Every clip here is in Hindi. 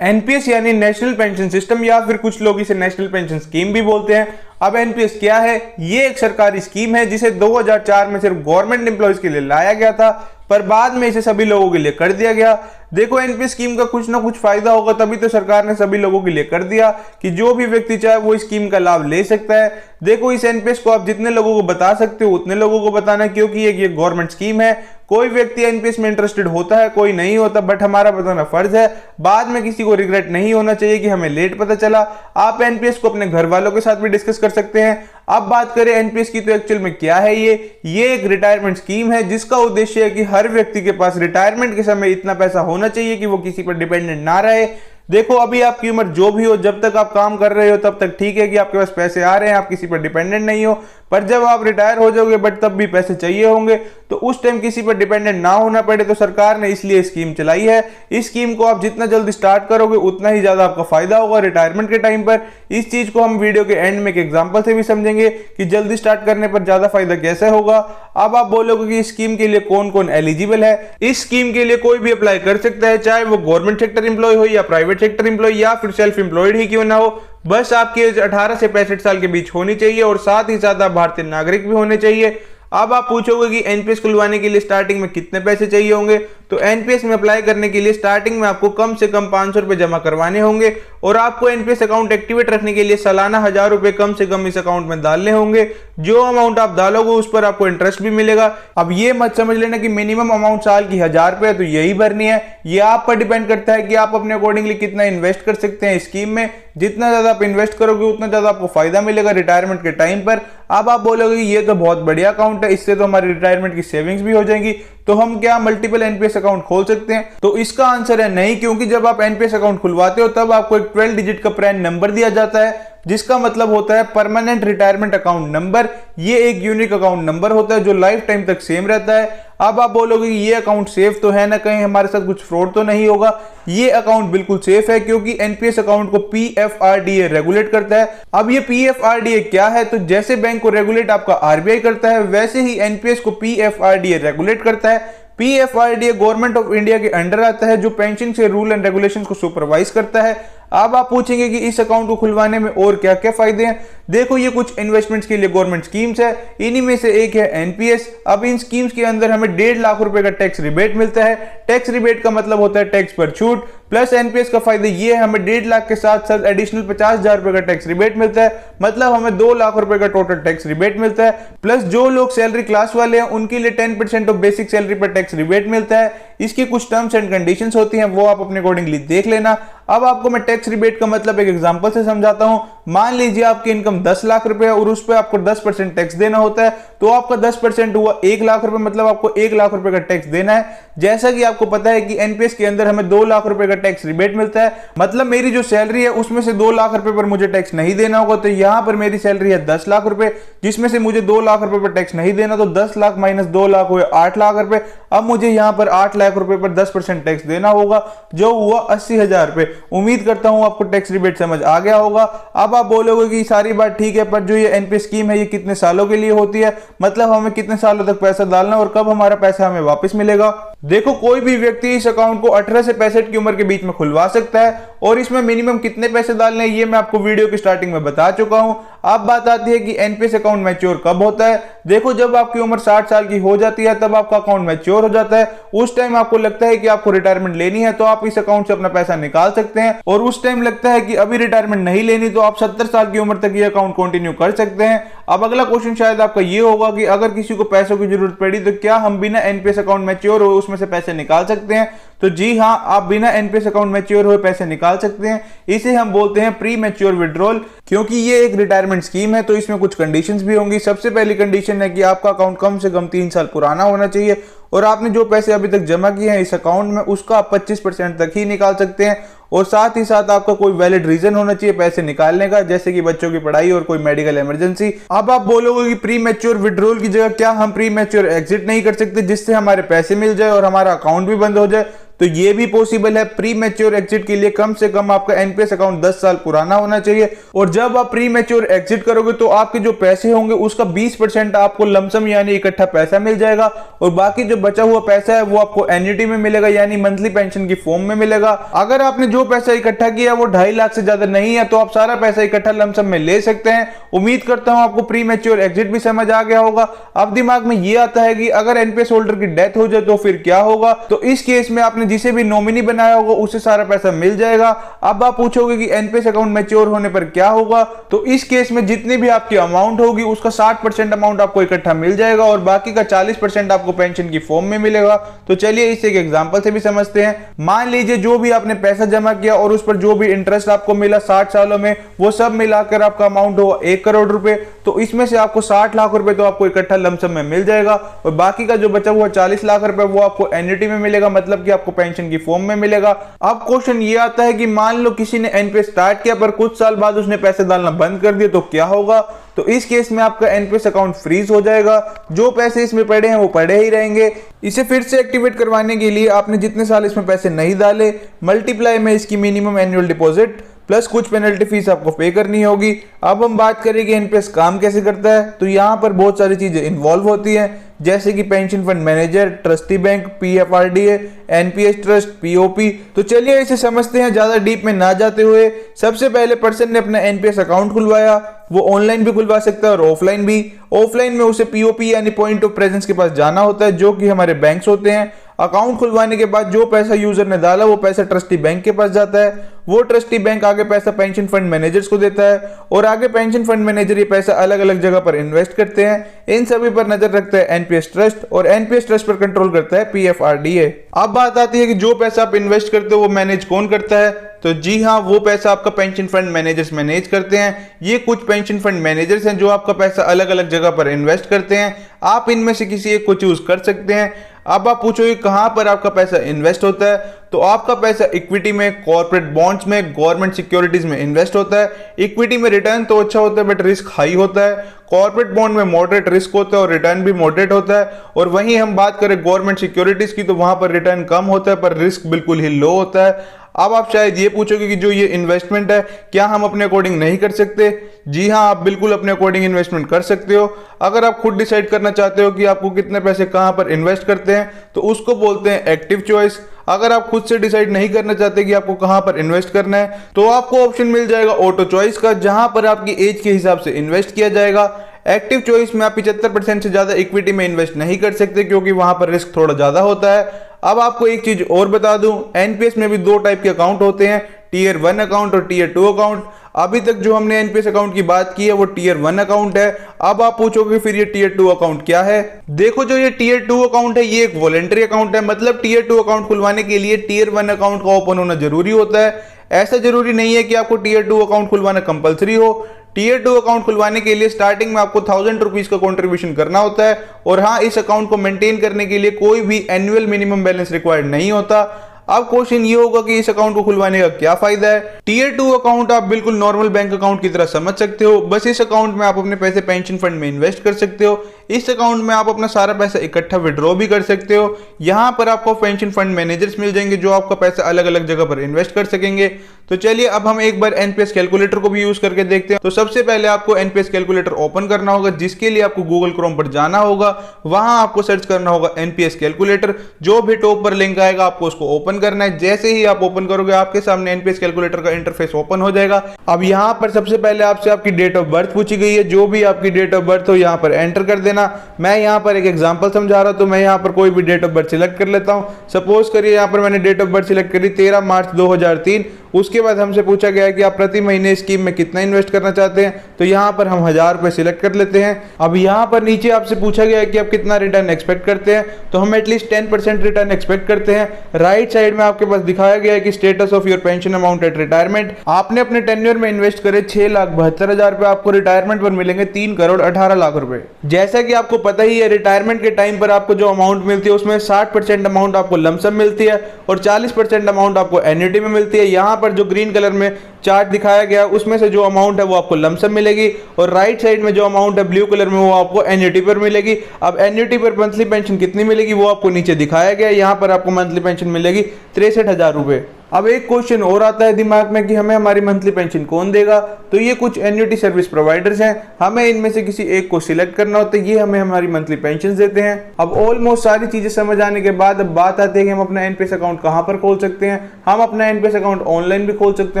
एनपीएस यानी नेशनल पेंशन सिस्टम या फिर कुछ लोग इसे नेशनल पेंशन स्कीम भी बोलते हैं। अब एनपीएस क्या है? ये एक सरकारी स्कीम है जिसे 2004 में सिर्फ गवर्नमेंट एम्प्लॉयज के लिए लाया गया था, पर बाद में इसे सभी लोगों के लिए कर दिया गया। देखो, एनपीएस स्कीम का कुछ ना कुछ फायदा होगा, तभी तो सरकार ने सभी लोगों के लिए कर दिया कि जो भी व्यक्ति चाहे वो इस स्कीम का लाभ ले सकता है। देखो, इस एनपीएस को आप जितने लोगों को बता सकते हो उतने लोगों को बताना, क्योंकि ये गवर्नमेंट स्कीम है। कोई व्यक्ति एनपीएस में इंटरेस्टेड होता है, कोई नहीं होता, बट हमारा बताना फर्ज है। बाद में किसी को रिग्रेट नहीं होना चाहिए कि हमें लेट पता चला। आप एनपीएस को अपने घर वालों के साथ भी डिस्कस कर सकते हैं। अब बात करें एनपीएस की, तो एक्चुअल में क्या है ये एक रिटायरमेंट स्कीम है जिसका उद्देश्य है कि हर व्यक्ति के पास रिटायरमेंट के समय इतना पैसा होना चाहिए कि वो किसी पर डिपेंडेंट ना रहे। देखो, अभी आपकी उम्र जो भी हो, जब तक आप काम कर रहे हो तब तक ठीक है कि आपके पास पैसे आ रहे हैं, आप किसी पर डिपेंडेंट नहीं हो। पर जब आप रिटायर हो जाओगे बट तब भी पैसे चाहिए होंगे, तो उस टाइम किसी पर डिपेंडेंट ना होना पड़े, तो सरकार ने इसलिए स्कीम चलाई है। इस स्कीम को आप जितना जल्दी स्टार्ट करोगे उतना ही ज्यादा आपका फायदा होगा रिटायरमेंट के टाइम पर। इस चीज को हम वीडियो के एंड में एक एग्जांपल से भी समझेंगे कि जल्दी स्टार्ट करने पर ज्यादा फायदा कैसे होगा। अब आप बोलोगे कि इस स्कीम के लिए कौन कौन एलिजिबल है। इस स्कीम के लिए कोई भी अप्लाई कर सकता है, चाहे वो गवर्नमेंट सेक्टर एम्प्लॉय हो या प्राइवेट सेक्टर एम्प्लॉय या फिर सेल्फ एम्प्लॉयड ही क्यों ना हो। बस आपकी एज 18 से 65 साल के बीच होनी चाहिए और साथ ही साथ आप भारतीय नागरिक भी होने चाहिए। अब आप पूछोगे कि एनपीएस खुलवाने के लिए स्टार्टिंग में कितने पैसे चाहिए होंगे, तो एनपीएस में अप्लाई करने के लिए स्टार्टिंग में आपको कम से कम 500 रुपए जमा करवाने होंगे और आपको एनपीएस अकाउंट एक्टिवेट रखने के लिए सालाना 1000 रुपए कम से कम इस अकाउंट में डालने होंगे। जो अमाउंट आप डालोगे उस पर आपको इंटरेस्ट भी मिलेगा। अब ये मत समझ लेना कि मिनिमम अमाउंट साल की 1000 रुपए तो यही भरनी है। ये आप पर डिपेंड करता है कि आप अपने अकॉर्डिंगली कितना इन्वेस्ट कर सकते हैं स्कीम में। जितना ज्यादा आप इन्वेस्ट करोगे उतना ज्यादा आपको फायदा मिलेगा रिटायरमेंट के टाइम पर। अब आप बोलोगे ये तो बहुत बढ़िया अकाउंट है, इससे तो हमारी रिटायरमेंट की सेविंग्स भी हो जाएंगी, तो हम क्या मल्टीपल एनपीएस अकाउंट खोल सकते हैं? तो इसका आंसर है नहीं, क्योंकि जब आप एनपीएस अकाउंट खुलवाते हो तब आपको एक 12 डिजिट का पैन नंबर दिया जाता है, जिसका मतलब होता है परमानेंट रिटायरमेंट अकाउंट नंबर। ये एक यूनिक अकाउंट नंबर होता है जो लाइफ टाइम तक सेम रहता है। अब आप बोलोगे ये अकाउंट सेफ तो है ना, कहीं हमारे साथ कुछ फ्रॉड तो नहीं होगा? ये अकाउंट बिल्कुल सेफ है, क्योंकि एनपीएस अकाउंट को पीएफआरडीए रेगुलेट करता है। अब ये पीएफआरडीए क्या है? तो जैसे बैंक को रेगुलेट आपका आरबीआई करता है, वैसे ही एनपीएस को पीएफआरडीए रेगुलेट करता है। पीएफआरडीए गवर्नमेंट ऑफ इंडिया के अंडर आता है, जो पेंशन के रूल एंड रेगुलेशंस को सुपरवाइज करता है। अब आप पूछेंगे कि इस अकाउंट को खुलवाने में और क्या क्या फायदे हैं। देखो, ये कुछ इन्वेस्टमेंट्स के लिए गवर्नमेंट स्कीम्स है, इन्हीं में से एक है एनपीएस। अब इन स्कीम्स के अंदर हमें 1.5 लाख रुपए का टैक्स रिबेट मिलता है। टैक्स रिबेट का मतलब होता है टैक्स पर छूट। प्लस एनपीएस का फायदा ये है, हमें 1.5 लाख के साथ साथ एडिशनल 50,000 रुपए का टैक्स रिबेट मिलता है, मतलब हमें 2 लाख रुपए का टोटल टैक्स रिबेट मिलता है। प्लस जो लोग सैलरी क्लास वाले हैं उनके लिए 10% ऑफ बेसिक सैलरी पर टैक्स रिबेट मिलता है। इसकी कुछ टर्म्स एंड कंडीशंस होती हैं, वो आप अपने अकॉर्डिंगली देख लेना। अब आपको मैं टैक्स रिबेट का मतलब एक एग्जांपल से समझाता हूं। मान लीजिए आपकी इनकम 10 लाख रुपए है और उस पर आपको 10% टैक्स देना होता है, तो आपका 10% हुआ 1 लाख रुपए, मतलब आपको 1 लाख रुपए का टैक्स देना है। जैसा कि आपको पता है कि एनपीएस के अंदर हमें 2 लाख रुपए का टैक्स रिबेट मिलता है, मतलब मेरी जो सैलरी है उसमें से 2 लाख रुपए पर मुझे टैक्स नहीं देना होगा। तो यहां पर मेरी सैलरी है 10 लाख रुपए, जिसमें से मुझे 2 लाख रुपए पर टैक्स नहीं देना, तो 10 लाख माइनस 2 लाख हुए 8 लाख रुपए। अब मुझे यहां पर 8 लाख रुपए पर 10% टैक्स देना होगा, जो हुआ 80,000 रुपए। उम्मीद करता हूं आपको टैक्स रिबेट समझ आ गया होगा। अब आप बोलोगे कि सारी बात ठीक है, पर जो ये एनपीएस स्कीम है ये कितने सालों के लिए होती है, मतलब हमें कितने सालों तक पैसा डालना और कब हमारा पैसा हमें वापस मिलेगा? देखो, कोई भी व्यक्ति इस अकाउंट को 18 से 65 की उम्र के बीच में खुलवा सकता है और इसमें मिनिमम कितने पैसे डालने हैं ये मैं आपको वीडियो की स्टार्टिंग में बता चुका हूं। अब बात आती है कि एनपीएस अकाउंट मैच्योर कब होता है। देखो, जब आपकी उम्र 60 साल की हो जाती है तब आपका अकाउंट मैच्योर हो जाता है। उस टाइम आपको लगता है कि आपको रिटायरमेंट लेनी है, तो आप इस अकाउंट से अपना पैसा निकाल सकते हैं। और उस टाइम लगता है कि अभी रिटायरमेंट नहीं लेनी, तो आप 70 साल की उम्र तक ये अकाउंट कंटिन्यू कर सकते हैं। अब अगला क्वेश्चन शायद आपका ये होगा कि अगर किसी को पैसों की जरूरत पड़ी तो क्या हम बिना एनपीएस अकाउंट मैच्योर हो उसमें से पैसे निकाल सकते हैं? तो जी हां, आप बिना एनपीएस अकाउंट मैच्योर हुए पैसे निकाल सकते हैं। इसे हम बोलते हैं प्री मैच्योर विड्रॉल। क्योंकि ये एक रिटायरमेंट स्कीम है तो इसमें कुछ कंडीशंस भी होंगी। सबसे पहली कंडीशन है कि आपका अकाउंट कम से कम 3 साल पुराना होना चाहिए और आपने जो पैसे अभी तक जमा किए हैं इस अकाउंट में उसका आप 25% तक ही निकाल सकते हैं। और साथ ही साथ आपका कोई वैलिड रीजन होना चाहिए पैसे निकालने का, जैसे कि बच्चों की पढ़ाई और कोई मेडिकल इमरजेंसी। अब आप बोलोगे कि प्री मैच्योर विड्रॉल की जगह क्या हम प्री मैच्योर एग्जिट नहीं कर सकते, जिससे हमारे पैसे मिल जाए और हमारा अकाउंट भी बंद हो जाए? तो ये भी पॉसिबल है। प्री मैच्योर एग्जिट के लिए कम से कम आपका एनपीएस अकाउंट 10 साल पुराना होना चाहिए, और जब आप प्री मैच्योर एग्जिट करोगे तो आपके जो पैसे होंगे उसका 20% आपको लमसम यानी इकट्ठा पैसा मिल जाएगा, और बाकी जो बचा हुआ पैसा है वो आपको एन्युटी में मिलेगा यानी मंथली पेंशन की फॉर्म में मिलेगा। अगर आपने जो पैसा इकट्ठा किया वो 2.5 लाख से ज्यादा नहीं है तो आप सारा पैसा इकट्ठा लमसम में ले सकते हैं। उम्मीद करता हूं आपको प्री मैच्योर एग्जिट भी समझ आ गया होगा। अब दिमाग में ये आता है कि अगर एनपीएस होल्डर की डेथ हो जाए तो फिर क्या होगा। तो इस केस में आपने जिसे भी नॉमिनी बनाया होगा उसे सारा पैसा मिल जाएगा। अब आप पूछोगे कि एनपीएस अकाउंट मैच्योर होने पर क्या होगा, तो इस केस में जितनी भी आपकी अमाउंट होगी उसका 60% अमाउंट आपको इकट्ठा मिल जाएगा और बाकी का 40% आपको पेंशन की फॉर्म में मिलेगा। तो चलिए इसे एक एग्जांपल से भी समझते हैं। मान लीजिए जो भी आपने पैसा जमा किया और उस पर जो भी इंटरेस्ट आपको मिला 60 सालों में, वो सब मिलाकर आपका अमाउंट होगा 1 करोड़ रुपए। तो इसमें से आपको 60 लाख रुपए तो आपको इकट्ठा लमसम में मिल जाएगा, और बाकी का जो बचा हुआ 40 लाख रुपए वो आपको एन्युटी में मिलेगा, मतलब कि आपको पेंशन की फॉर्म में मिलेगा। अब क्वेश्चन ये आता है कि मान लो किसी ने एनपीएस स्टार्ट किया पर कुछ साल बाद उसने पैसे डालना बंद कर दिया तो क्या होगा। तो इस केस में आपका एनपीएस अकाउंट फ्रीज हो जाएगा, जो पैसे इसमें पड़े हैं वो पड़े ही रहेंगे। इसे फिर से एक्टिवेट करवाने के लिए आपने जितने साल इसमें पैसे नहीं डाले मल्टीप्लाई में इसकी मिनिमम एनुअल डिपॉजिट प्लस कुछ पेनल्टी फीस आपको पे करनी होगी। अब हम बात करेंगे एनपीएस काम कैसे करता है, तो यहाँ पर बहुत सारी चीजें इन्वॉल्व होती हैं, जैसे कि pension fund manager, trustee bank, PFRDA, NPS trust, POP. तो चलिए इसे समझते हैं ज्यादा डीप में ना जाते हुए। सबसे पहले पर्सन ने अपना एनपीएस अकाउंट खुलवाया, वो ऑनलाइन भी खुलवा सकता है और ऑफलाइन भी। ऑफलाइन में उसे पीओपी यानी पॉइंट ऑफ प्रेजेंस के पास जाना होता है, जो कि हमारे बैंक्स होते हैं। अकाउंट खुलवाने के बाद जो पैसा यूजर ने डाला वो पैसा ट्रस्टी बैंक के पास जाता है, वो ट्रस्टी बैंक आगे पैसा पेंशन फंड मैनेजर्स को देता है, और आगे पेंशन फंड मैनेजर ये पैसा अलग अलग जगह पर इन्वेस्ट करते हैं। इन सभी पर नजर रखता है एनपीएस ट्रस्ट, और एनपीएस ट्रस्ट पर कंट्रोल करता है पीएफआरडीए। अब बात आती है कि जो पैसा आप इन्वेस्ट करते हो वो मैनेज कौन करता है, तो जी हाँ, वो पैसा आपका पेंशन फंड मैनेजर्स मैनेज करते हैं। ये कुछ पेंशन फंड मैनेजर्स हैं जो आपका पैसा अलग अलग जगह पर इन्वेस्ट करते हैं। आप इनमें से किसी एक को चूज कर सकते हैं। अब आप पूछोगे कहां पर आपका पैसा इन्वेस्ट होता है, तो आपका पैसा इक्विटी में, कॉर्पोरेट बॉन्ड्स में, गवर्नमेंट सिक्योरिटीज में इन्वेस्ट होता है। इक्विटी में रिटर्न तो अच्छा होता है बट रिस्क हाई होता है। कॉर्पोरेट बॉन्ड में मॉडरेट रिस्क होता है और रिटर्न भी मॉडरेट होता है। और वहीं हम बात करें गवर्नमेंट सिक्योरिटीज की, तो वहां पर रिटर्न कम होता है पर रिस्क बिल्कुल ही लो होता है। अब आप शायद ये पूछोगे कि जो ये इन्वेस्टमेंट है क्या हम अपने अकॉर्डिंग नहीं कर सकते। जी हाँ, आप बिल्कुल अपने अकॉर्डिंग इन्वेस्टमेंट कर सकते हो। अगर आप खुद डिसाइड करना चाहते हो कि आपको कितने पैसे कहां पर इन्वेस्ट करते हैं तो उसको बोलते हैं एक्टिव चॉइस। अगर आप खुद से डिसाइड नहीं करना चाहते कि आपको कहां पर इन्वेस्ट करना है तो आपको ऑप्शन मिल जाएगा ऑटो चॉइस का, जहां पर आपकी एज के हिसाब से इन्वेस्ट किया जाएगा। एक्टिव चॉइस में आप 75% से ज्यादा इक्विटी में इन्वेस्ट नहीं कर सकते क्योंकि वहां पर रिस्क थोड़ा ज्यादा होता है। अब आपको एक चीज और बता दूं, एनपीएस में भी 2 टाइप के अकाउंट होते हैं, टीयर 1 अकाउंट और टीयर 2 अकाउंट। अभी तक जो हमने एनपीएस अकाउंट की बात की है वो टीयर 1 अकाउंट है। अब आप पूछोगे फिर ये टीयर 2 अकाउंट क्या है। देखो, जो ये टीयर 2 अकाउंट है ये एक वॉलंटरी अकाउंट है, मतलब टीयर 2 अकाउंट खुलवाने के लिए टीयर 1 अकाउंट का ओपन होना जरूरी होता है। ऐसा जरूरी नहीं है कि आपको टीयर 2 अकाउंट खुलवाना कंपलसरी हो। टीयर 2 अकाउंट खुलवाने के लिए स्टार्टिंग में आपको 1000 रुपीज का कंट्रीब्यूशन करना होता है, और हाँ, इस अकाउंट को मेंटेन करने के लिए कोई भी एनुअल मिनिमम बैलेंस रिक्वायर्ड नहीं होता। अब क्वेश्चन ये होगा कि इस अकाउंट को खुलवाने का क्या फायदा है। टीयर 2 अकाउंट आप बिल्कुल नॉर्मल बैंक अकाउंट की तरह समझ सकते हो, बस इस अकाउंट में आप अपने पैसे पेंशन फंड में इन्वेस्ट कर सकते हो। इस अकाउंट में आप अपना सारा पैसा इकट्ठा विड्रॉ भी कर सकते हो। यहाँ पर आपको पेंशन फंड मैनेजर्स मिल जाएंगे जो आपका पैसा अलग अलग जगह पर इन्वेस्ट कर सकेंगे। तो चलिए अब हम एक बार एनपीएस कैलकुलेटर को भी यूज करके देखते हैं। तो सबसे पहले आपको एनपीएस कैलकुलेटर ओपन करना होगा, जिसके लिए आपको गूगल क्रोम पर जाना होगा। वहां आपको सर्च करना होगा एनपीएस कैलकुलेटर, जो भी टॉप पर लिंक आएगा आपको उसको ओपन करना है। जैसे ही आप ओपन करोगे आपके सामने एनपीएस कैलकुलेटर का इंटरफेस ओपन हो जाएगा। अब यहाँ पर सबसे पहले आपसे आपकी डेट ऑफ बर्थ पूछी गई है, जो भी आपकी डेट ऑफ बर्थ हो यहाँ पर एंटर कर देना। मैं यहाँ पर एक एग्जांपल समझा रहा हूं, तो मैं यहाँ पर कोई भी डेट ऑफ बर्थ सिलेक्ट कर लेता हूं। सपोज करिए यहाँ पर मैंने डेट ऑफ बर्थ सिलेक्ट करी 13 मार्च 2003। उसके बाद हमसे पूछा गया है कि आप प्रति महीने स्कीम में कितना इन्वेस्ट करना चाहते हैं, तो यहाँ पर हम 1000 रुपए सिलेक्ट कर लेते हैं। अब यहाँ पर नीचे आपसे पूछा गया है कि आप कितना रिटर्न एक्सपेक्ट करते हैं, तो हम एटलीस्ट 10% रिटर्न एक्सपेक्ट करते हैं। राइट साइड में आपके पास दिखाया गया है कि status of your pension amount at retirement. आपने अपने टेन्योर में इन्वेस्ट करे 6,72,000 रुपए, आपको रिटायरमेंट पर मिलेंगे 3,18,00,000 रुपए। जैसा कि आपको पता ही है, रिटायरमेंट के टाइम पर आपको जो अमाउंट मिलती है उसमें 60% अमाउंट आपको लमसम मिलती है और 40% अमाउंट आपको एन्युटी में मिलती है। यहाँ पर जो ग्रीन कलर में चार्ट दिखाया गया उसमें से जो अमाउंट है वो आपको लमसम मिलेगी, और राइट साइड में जो अमाउंट है ब्लू कलर में वो आपको एन्युटी पर मिलेगी। अब एन्युटी पर मंथली पेंशन कितनी मिलेगी वो आपको नीचे दिखाया गया। यहाँ पर आपको मंथली पेंशन मिलेगी 63,000 रुपये। अब एक क्वेश्चन और आता है दिमाग में कि हमें हमारी मंथली पेंशन कौन देगा। तो ये कुछ एन्युटी सर्विस प्रोवाइडर्स हैं, हमें इनमें से किसी एक को सिलेक्ट करना होता है, ये हमें हमारी मंथली पेंशन देते हैं। अब ऑलमोस्ट सारी चीजें समझ आने के बाद अब बात आती है कि हम अपना एनपीएस अकाउंट कहां पर खोल सकते हैं। हम अपना एनपीएस अकाउंट ऑनलाइन भी खोल सकते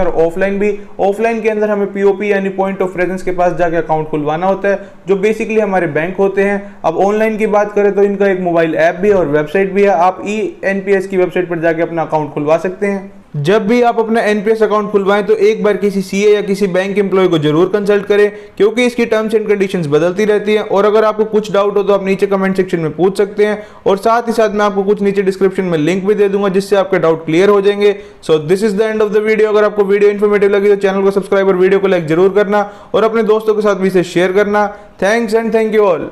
हैं और ऑफलाइन भी। ऑफलाइन के अंदर हमें पीओपी यानी पॉइंट ऑफ प्रेजेंस के पास जाके अकाउंट खुलवाना होता है, जो बेसिकली हमारे बैंक होते हैं। अब ऑनलाइन की बात करें तो इनका एक मोबाइल ऐप भी है और वेबसाइट भी है, आप ई एनपीएस की वेबसाइट पर जाके अपना अकाउंट खुलवा सकते हैं। जब भी आप अपना एनपीएस अकाउंट खुलवाएं तो एक बार किसी सीए या किसी बैंक एम्प्लॉय को जरूर कंसल्ट करें, क्योंकि इसकी टर्म्स एंड कंडीशंस बदलती रहती हैं। और अगर आपको कुछ डाउट हो तो आप नीचे कमेंट सेक्शन में पूछ सकते हैं, और साथ ही साथ मैं आपको कुछ नीचे डिस्क्रिप्शन में लिंक भी दे दूंगा जिससे आपके डाउट क्लियर हो जाएंगे। So this is the end of the video. अगर आपको वीडियो इन्फॉर्मेटिव लगी तो चैनल को सब्सक्राइब और वीडियो को लाइक जरूर करना और अपने दोस्तों के साथ भी इसे शेयर करना। Thanks and thank you all.